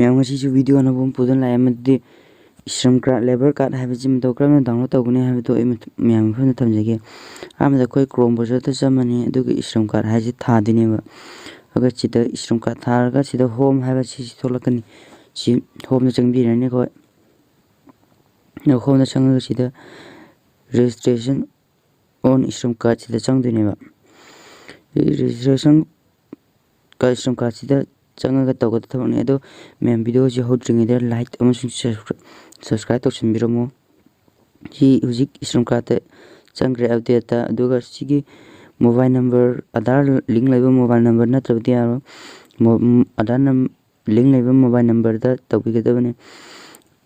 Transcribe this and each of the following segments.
ma'am ngasisu video na bom pudan la amadi श्रम card labour card है मत क्रम डाउनलोड तौगने है मैम फन थमजगे आमदा कोई क्रोम ब्राउजर त चमनी श्रम कार्ड है थादनेब अगर चिदा श्रम कार्ड थारगा चिदा होम है थोलकनी होम चंगबीरने कोई होम चंग चिदा रजिस्ट्रेशन ऑन श्रम कार्ड चिदा चंगदनेब रजिस्ट्रेशन का श्रम कार्ड चिदा चंगा तौगद थमने अदो मैम वीडियो जे होद्रिंगे लाइक अमसुंग सब्सक्राइब तौसनबिरमो हि हुजिक श्रम कार्ड चंग्रे अपडेट अदुगा सिगी मोबाइल नंबर आधार लिंक लेबो मोबाइल नंबर नत्रबदि यारो आधार लिंक लेबो मोबाइल नंबर दा तौबिगदबने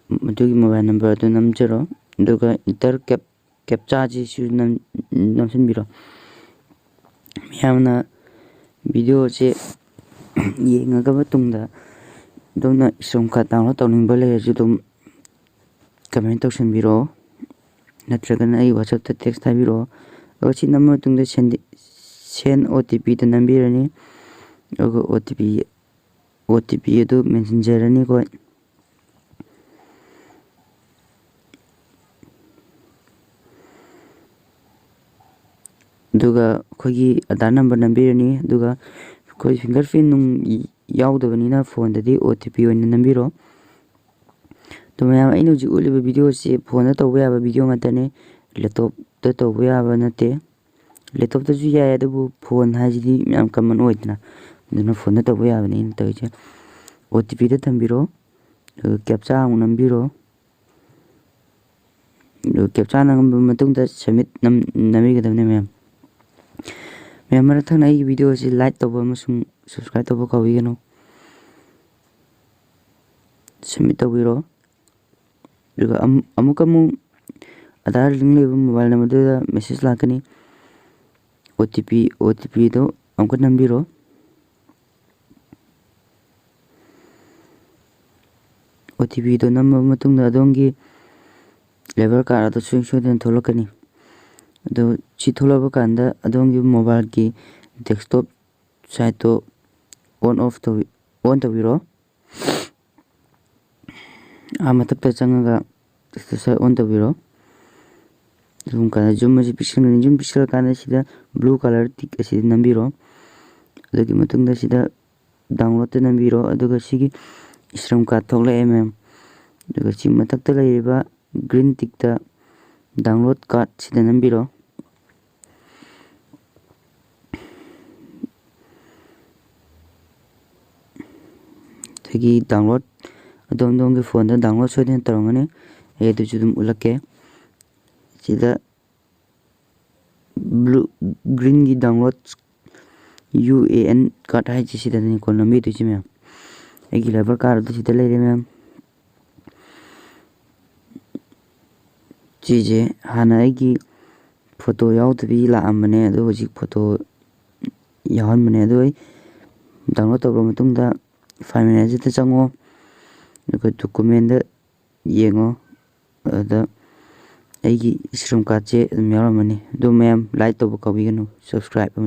मदुगी मोबाइल नंबर अदु नमजरो अदुगा इंटर कैप्चा जी सु नमसनबिरो मैमना वीडियो जे येंगगब तुंगदा दोना श्रम कार्ड डाउनलोड तौनिंगबा लेरजु दुम कमेंट तौसनबिरो नत्रगन आई WhatsApp ता टेक्स्ट थाबिरो अगर छि नंबर तुंगदा सेंड OTP ता नंबिरनी अगर OTP अदु मेसेंजर नि कोई दुगा खोगी आधार नंबर नंबिरनी दुगा कोई फिंगरप्रिंट नुंग यावदबनीना फोन ददी OTP ओइन नंबिरो तो मैम आई हुजिक उलिबा वीडियो से फोन तौबा याबा वीडियो ngतने लैपटॉप त तौबा याबा नते लैपटॉप तजु याय अदबु फोन हाजिदी मैम कमन ओइदना दुना फोन तौबा याबनी तइजे OTP द थंबिरो कैप्चा नंबिरो कैप्चा नंबर मतुंग द सबमिट नमिगदबने मैम मरथन आई वीडियो से लाइक तौबा अमसुंग सब्सक्राइब तौबा काविगनो सबमिट तौबिरो दुगा अमुकमु आधार लिंक लेबो मोबाइल नंबर दा मैसेज लाकनी OTP दो अमुक नंबिरो OTP दो नंबर मतुंग दा दोंगी लेबर कार्ड दा सोदन थोलकनी दो छि थोलबा कांदा अदोंगी मोबाइल की डेस्कटॉप साइट तो ऑन तौबिरो मतब चंगा साइट ऑन तौबिरो जूम का जूम पिक्सल काना सिदा ब्लू कलर टिक असि नंबिरो अदगी मतुंग सिदा डाउनलोड नंबिरो अदुगा सिगी श्रम कार्ड थोले एमएम अदुगा सि मतक लेबा ग्रीन टिक ता डाउनलोड कार्ड सिदा नंबिरो तगी डाउनलोड अदोम के फोन दा डाउनलोड सोदन तरंगने ए दु जुदुम उलके सिदा ब्लू ग्रीन की डाउनलोड UAN कार्ड है सिदा नि को नंबी दुजि मैम एगी लेबर कार्ड द सिदा लेरे मैम चीजे हाना एगी फोटो यावतबी लाअमने अदो हुजिक फोटो याहन मने अदो डाउनलोड तौबा मतुंग दा 5 मिनट ज चंगो डॉक्यूमेंट येंगो अदा एगी श्रम कार्ड जे यारमनी दो मैम लाइक तौबा काविगनो सब्सक्राइब